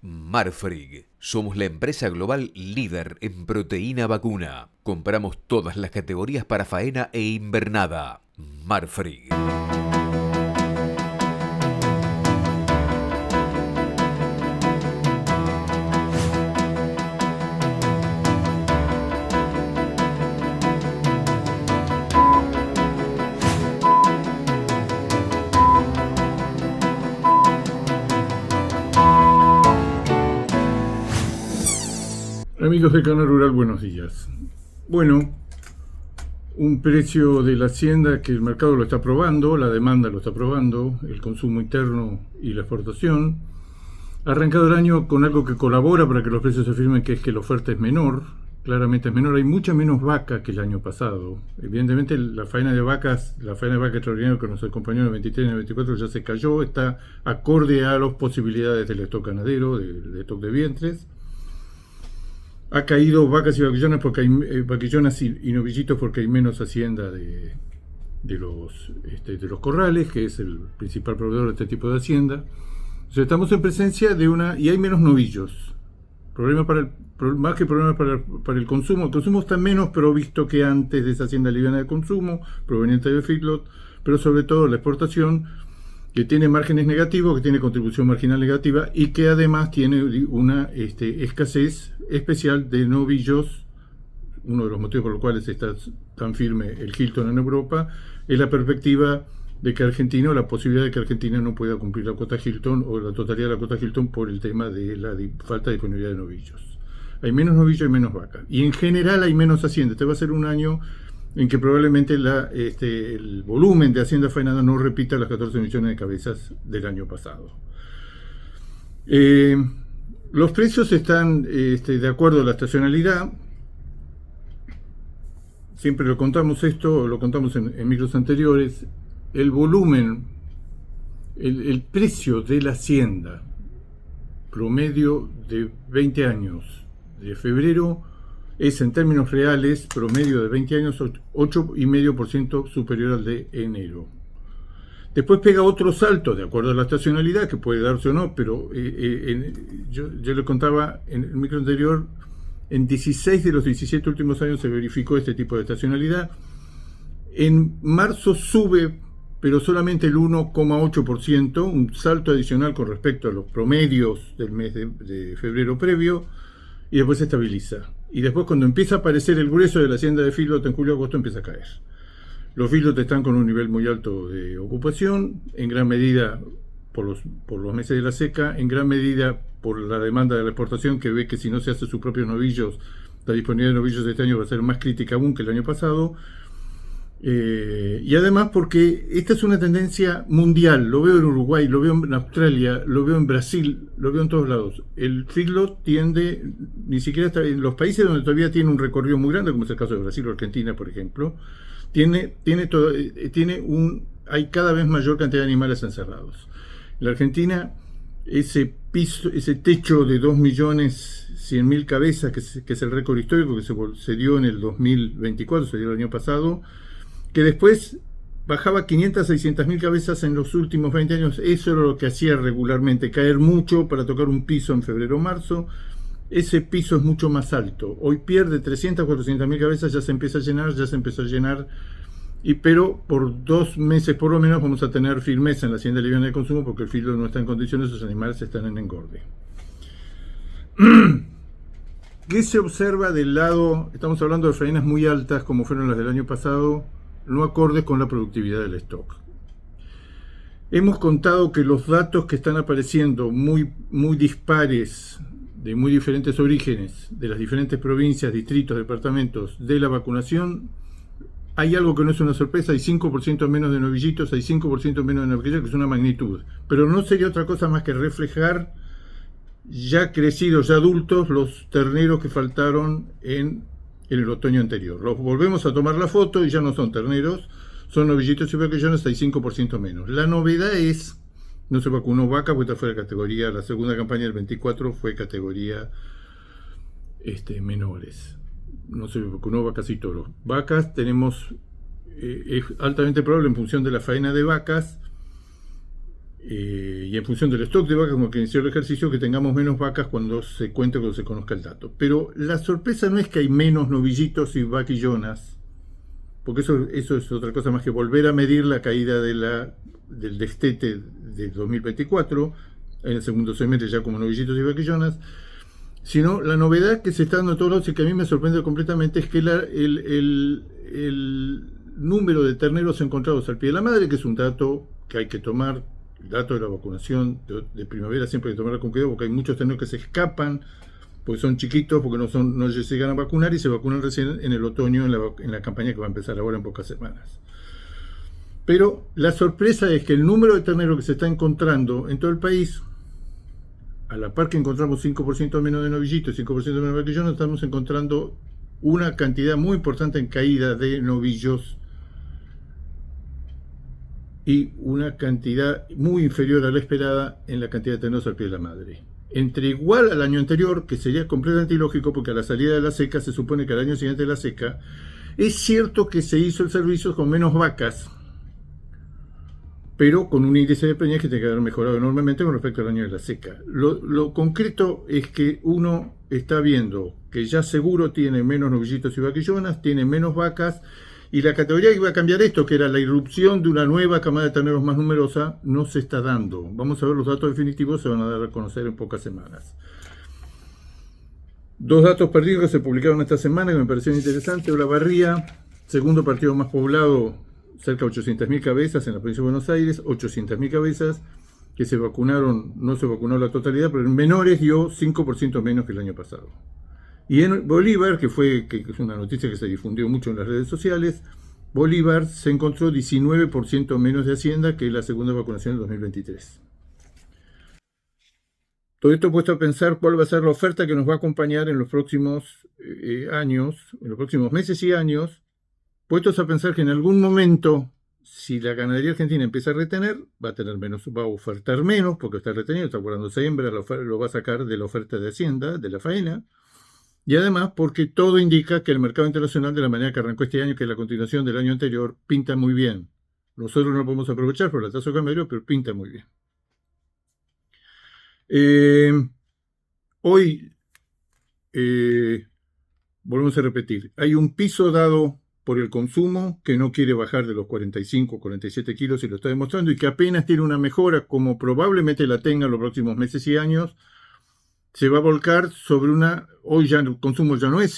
Marfrig. Somos la empresa global líder en proteína vacuna. Compramos todas las categorías para faena e invernada. Marfrig. Amigos del canal Rural, buenos días. Bueno, un precio de la hacienda que el mercado lo está aprobando, la demanda lo está aprobando, el consumo interno y la exportación. Ha arrancado el año con algo que colabora para que los precios se firmen, que es que la oferta es menor, claramente es menor. Hay mucha menos vaca que el año pasado. Evidentemente la faena de vaca extraordinaria que nos acompañó en el 23 y en el 24 ya se cayó, está acorde a las posibilidades del stock ganadero, del stock de vientres. Ha caído vacas y vaquillonas porque hay vaquillonas y novillitos porque hay menos hacienda de los corrales, que es el principal proveedor de este tipo de hacienda. Entonces estamos en presencia de y hay menos novillos. Más que problemas para el consumo. El consumo está menos provisto que antes de esa hacienda liviana de consumo, proveniente de feedlot, pero sobre todo la exportación, que tiene márgenes negativos, que tiene contribución marginal negativa y que además tiene una escasez especial de novillos. Uno de los motivos por los cuales está tan firme el Hilton en Europa es la perspectiva de que Argentina, o la posibilidad de que Argentina no pueda cumplir la cuota Hilton o la totalidad de la cuota Hilton por el tema de la falta de disponibilidad de novillos. Hay menos novillos y menos vacas. Y en general hay menos hacienda. Este va a ser un año en que probablemente el volumen de hacienda faenada no repita las 14 millones de cabezas del año pasado. Los precios están de acuerdo a la estacionalidad. Siempre lo contamos en micros anteriores. El volumen, el precio de la hacienda promedio de 20 años de febrero es, en términos reales, promedio de 20 años, 8,5% superior al de enero. Después pega otro salto, de acuerdo a la estacionalidad, que puede darse o no, pero yo le contaba en el micro anterior, en 16 de los 17 últimos años se verificó este tipo de estacionalidad. En marzo sube, pero solamente el 1,8%, un salto adicional con respecto a los promedios del mes de febrero previo, y después se estabiliza. Y después, cuando empieza a aparecer el grueso de la hacienda de feedlot en julio-agosto, empieza a caer. Los feedlot están con un nivel muy alto de ocupación, en gran medida por los meses de la seca, en gran medida por la demanda de la exportación, que ve que si no se hace sus propios novillos, la disponibilidad de novillos de este año va a ser más crítica aún que el año pasado. Y además porque esta es una tendencia mundial. Lo veo en Uruguay, lo veo en Australia, lo veo en Brasil, lo veo en todos lados. El feedlot tiende, ni siquiera está en los países donde todavía tiene un recorrido muy grande, como es el caso de Brasil o Argentina, por ejemplo, hay cada vez mayor cantidad de animales encerrados. En la Argentina, ese techo de 2.100.000 cabezas, que es el récord histórico que se dio en el 2024, se dio el año pasado, que después bajaba 500 a 600.000 cabezas en los últimos 20 años. Eso era lo que hacía regularmente, caer mucho para tocar un piso en febrero-marzo. Ese piso es mucho más alto. Hoy pierde 300 a 400.000 cabezas, ya se empezó a llenar, pero por 2 meses por lo menos vamos a tener firmeza en la hacienda liviana de consumo, porque el feedlot no está en condiciones, los animales están en engorde. ¿Qué se observa del lado? Estamos hablando de faenas muy altas, como fueron las del año pasado, no acordes con la productividad del stock. Hemos contado que los datos que están apareciendo muy dispares, de muy diferentes orígenes, de las diferentes provincias, distritos, departamentos, de la vacunación, hay algo que no es una sorpresa. Hay 5% menos de novillitos, hay 5% menos de vaquillas, que es una magnitud, pero no sería otra cosa más que reflejar ya crecidos, ya adultos, los terneros que faltaron en el otoño anterior. Los volvemos a tomar la foto y ya no son terneros, son novillitos y vaquillones, hay 5% menos. La novedad es, no se vacunó vaca, porque esta fue la categoría, la segunda campaña del 24 fue categoría menores. No se vacunó vacas y toros. Vacas tenemos, es altamente probable en función de la faena de vacas, y en función del stock de vacas, como que inició el ejercicio, que tengamos menos vacas cuando se cuente, cuando se conozca el dato. Pero la sorpresa no es que hay menos novillitos y vaquillonas, porque eso es otra cosa más que volver a medir la caída del destete de 2024, en el segundo semestre ya como novillitos y vaquillonas, sino la novedad que se está dando en todos lados y que a mí me sorprende completamente es que el número de terneros encontrados al pie de la madre, que es un dato que hay que tomar, el dato de la vacunación de primavera siempre hay que tomarlo con cuidado porque hay muchos terneros que se escapan porque son chiquitos, porque no llegan a vacunar y se vacunan recién en el otoño en la campaña que va a empezar ahora en pocas semanas. Pero la sorpresa es que el número de terneros que se está encontrando en todo el país, a la par que encontramos 5% menos de novillitos y 5% menos de vaquillones, estamos encontrando una cantidad muy importante en caída de novillos y una cantidad muy inferior a la esperada en la cantidad de terneros al pie de la madre. Entre igual al año anterior, que sería completamente ilógico porque a la salida de la seca se supone que al año siguiente de la seca, es cierto que se hizo el servicio con menos vacas, pero con un índice de preñez que tiene que haber mejorado enormemente con respecto al año de la seca. Lo concreto es que uno está viendo que ya seguro tiene menos novillitos y vaquillonas, tiene menos vacas, y la categoría que iba a cambiar esto, que era la irrupción de una nueva camada de terneros más numerosa, no se está dando. Vamos a ver los datos definitivos, se van a dar a conocer en pocas semanas. Dos datos perdidos que se publicaron esta semana que me parecieron interesantes. Olavarría, segundo partido más poblado, cerca de 800.000 cabezas en la provincia de Buenos Aires, 800.000 cabezas que se vacunaron, no se vacunó la totalidad, pero en menores dio 5% menos que el año pasado. Y en Bolívar, que es una noticia que se difundió mucho en las redes sociales, Bolívar se encontró 19% menos de hacienda que la segunda vacunación del 2023. Todo esto puesto a pensar cuál va a ser la oferta que nos va a acompañar en los próximos años, en los próximos meses y años, puestos a pensar que en algún momento, si la ganadería argentina empieza a retener, va a ofertar menos, porque está retenido, está guardándose hembra, lo va a sacar de la oferta de hacienda, de la faena, y además porque todo indica que el mercado internacional, de la manera que arrancó este año, que es la continuación del año anterior, pinta muy bien. Nosotros no lo podemos aprovechar por la tasa de cambio, pero pinta muy bien. Hoy, volvemos a repetir, hay un piso dado por el consumo que no quiere bajar de los 45 o 47 kilos y lo está demostrando y que apenas tiene una mejora, como probablemente la tenga en los próximos meses y años, se va a volcar sobre hoy ya el consumo ya no es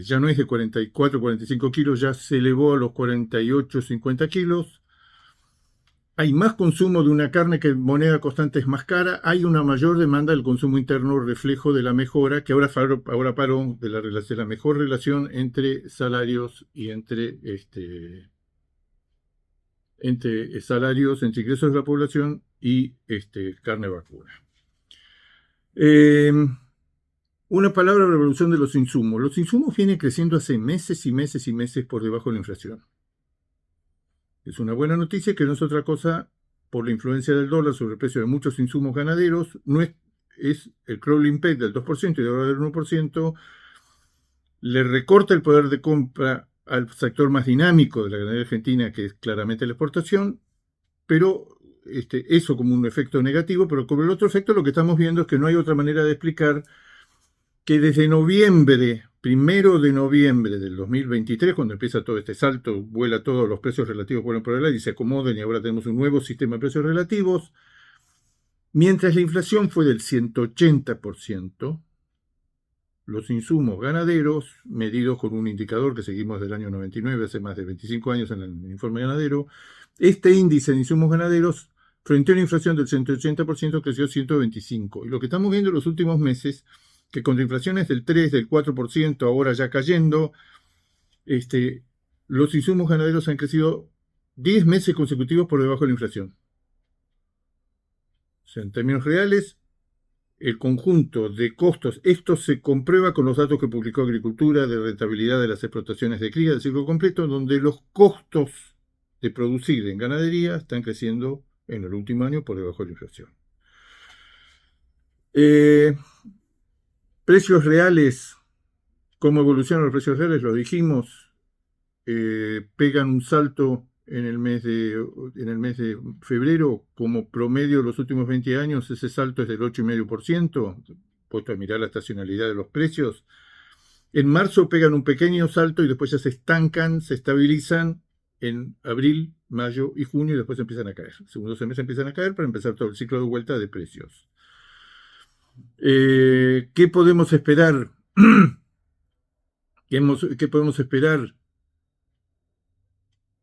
ya no es de 44, 45 kilos, ya se elevó a los 48, 50 kilos. Hay más consumo de una carne que moneda constante es más cara, hay una mayor demanda del consumo interno, reflejo de la mejora, que ahora paró de la mejor relación entre salarios y entre salarios, entre ingresos de la población y carne vacuna. Una palabra, la evolución de los insumos. Los insumos vienen creciendo hace meses y meses y meses por debajo de la inflación. Es una buena noticia que no es otra cosa por la influencia del dólar sobre el precio de muchos insumos ganaderos. No es el crawling peg del 2% y de ahora del 1%. Le recorta el poder de compra al sector más dinámico de la ganadería argentina, que es claramente la exportación, pero eso como un efecto negativo, pero como el otro efecto lo que estamos viendo es que no hay otra manera de explicar que desde noviembre, 1 de noviembre del 2023, cuando empieza todo este salto, vuela todos los precios relativos vuelan por el aire y se acomodan y ahora tenemos un nuevo sistema de precios relativos, mientras la inflación fue del 180%, los insumos ganaderos, medidos con un indicador que seguimos del año 99, hace más de 25 años en el informe ganadero, este índice de insumos ganaderos, frente a una inflación del 180%, creció 125%. Y lo que estamos viendo en los últimos meses, que con inflaciones del 3, del 4%, ahora ya cayendo, los insumos ganaderos han crecido 10 meses consecutivos por debajo de la inflación. O sea, en términos reales, el conjunto de costos, esto se comprueba con los datos que publicó Agricultura de rentabilidad de las explotaciones de cría del ciclo completo, donde los costos de producir en ganadería están creciendo en el último año por debajo de la inflación. Precios reales, ¿cómo evolucionan los precios reales? Lo dijimos, pegan un salto en el mes de febrero, como promedio de los últimos 20 años, ese salto es del 8,5%, puesto a mirar la estacionalidad de los precios. En marzo pegan un pequeño salto y después ya se estancan, se estabilizan en abril, mayo y junio y después empiezan a caer. El segundo semestre empiezan a caer para empezar todo el ciclo de vuelta de precios. ¿Qué podemos esperar? ¿Qué podemos esperar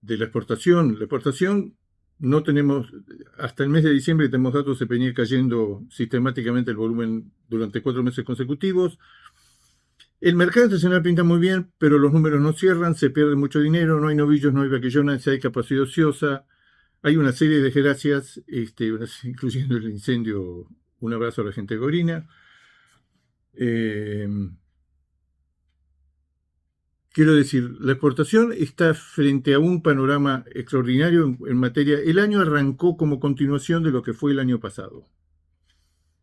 de la exportación? La exportación no tenemos, hasta el mes de diciembre tenemos datos, se venía cayendo sistemáticamente el volumen durante 4 meses consecutivos. El mercado internacional pinta muy bien, pero los números no cierran, se pierde mucho dinero, no hay novillos, no hay vaquillonas, hay capacidad ociosa, hay una serie de desgracias, incluyendo el incendio. Un abrazo a la gente de Gorina. Quiero decir, la exportación está frente a un panorama extraordinario en materia. El año arrancó como continuación de lo que fue el año pasado.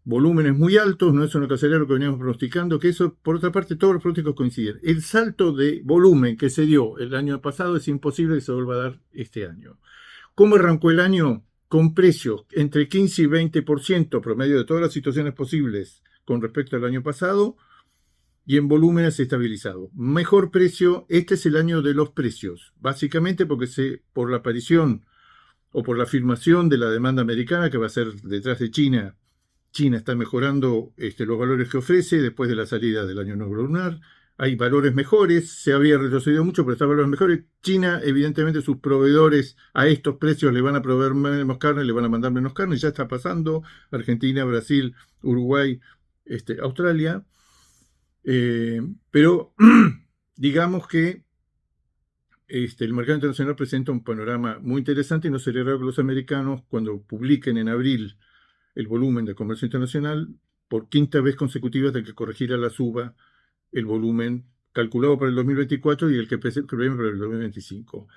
Volúmenes muy altos, no es una casualidad lo que veníamos pronosticando, que eso, por otra parte, todos los pronósticos coinciden. El salto de volumen que se dio el año pasado es imposible que se vuelva a dar este año. ¿Cómo arrancó el año? Con precios entre 15 y 20% promedio de todas las situaciones posibles con respecto al año pasado, y en volúmenes estabilizado. Mejor precio, este es el año de los precios, básicamente porque por la aparición o por la afirmación de la demanda americana que va a ser detrás de China. China está mejorando los valores que ofrece después de la salida del año nuevo lunar. Hay valores mejores, se había retrocedido mucho, pero están valores mejores. China, evidentemente, sus proveedores a estos precios le van a proveer menos carne, le van a mandar menos carne, ya está pasando. Argentina, Brasil, Uruguay, Australia. Pero digamos que el mercado internacional presenta un panorama muy interesante y no sería raro que los americanos, cuando publiquen en abril el volumen de comercio internacional, por quinta vez consecutiva tengan que corregir a la suba el volumen calculado para el 2024 y el que prevé para el 2025.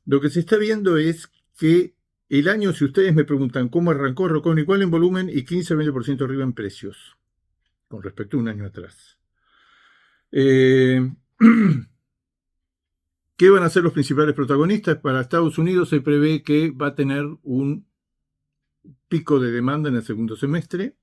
Lo que se está viendo es que el año, si ustedes me preguntan cómo arrancó igual en volumen y 15-20% arriba en precios, con respecto a un año atrás. ¿Qué van a ser los principales protagonistas? Para Estados Unidos se prevé que va a tener un pico de demanda en el segundo semestre,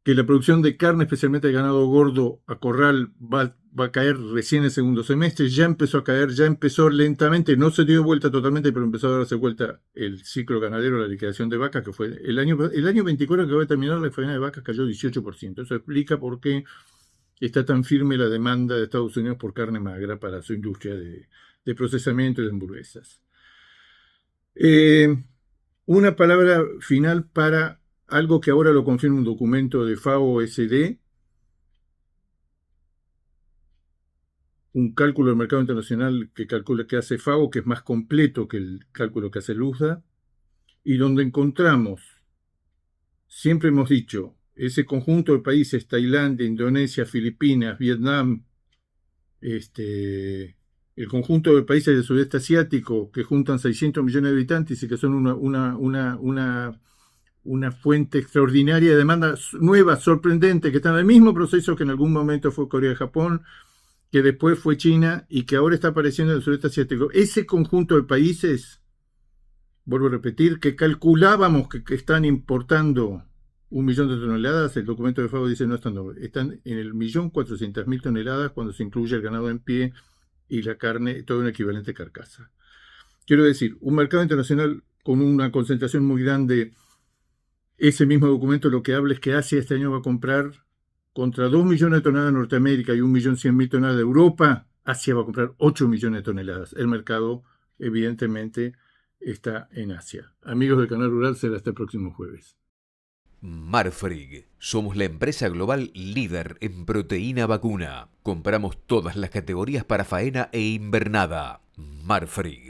que la producción de carne, especialmente de ganado gordo a corral, va a caer recién en el segundo semestre. Ya empezó a caer, ya empezó lentamente, no se dio vuelta totalmente, pero empezó a darse vuelta el ciclo ganadero, la liquidación de vacas, que fue el año 24 que va a terminar, la faena de vacas cayó 18%. Eso explica por qué está tan firme la demanda de Estados Unidos por carne magra para su industria de procesamiento y de hamburguesas. Una palabra final para algo que ahora lo confirma un documento de FAO-SD, un cálculo del mercado internacional que hace FAO, que es más completo que el cálculo que hace el USDA, y donde encontramos, siempre hemos dicho, ese conjunto de países, Tailandia, Indonesia, Filipinas, Vietnam, el conjunto de países del sudeste asiático que juntan 600 millones de habitantes y que son una fuente extraordinaria de demanda nueva, sorprendente, que está en el mismo proceso que en algún momento fue Corea y Japón, que después fue China y que ahora está apareciendo en el sudeste asiático. Ese conjunto de países, vuelvo a repetir, que calculábamos que están importando 1 millón de toneladas, el documento de FAO dice no están en el 1.400.000 toneladas cuando se incluye el ganado en pie y la carne, todo un equivalente carcasa. Quiero decir, un mercado internacional con una concentración muy grande. Ese mismo documento lo que habla es que Asia este año va a comprar contra 2 millones de toneladas de Norteamérica y 1.100.000 toneladas de Europa. Asia va a comprar 8 millones de toneladas. El mercado, evidentemente, está en Asia. Amigos del Canal Rural, será hasta el próximo jueves. Marfrig. Somos la empresa global líder en proteína vacuna. Compramos todas las categorías para faena e invernada. Marfrig.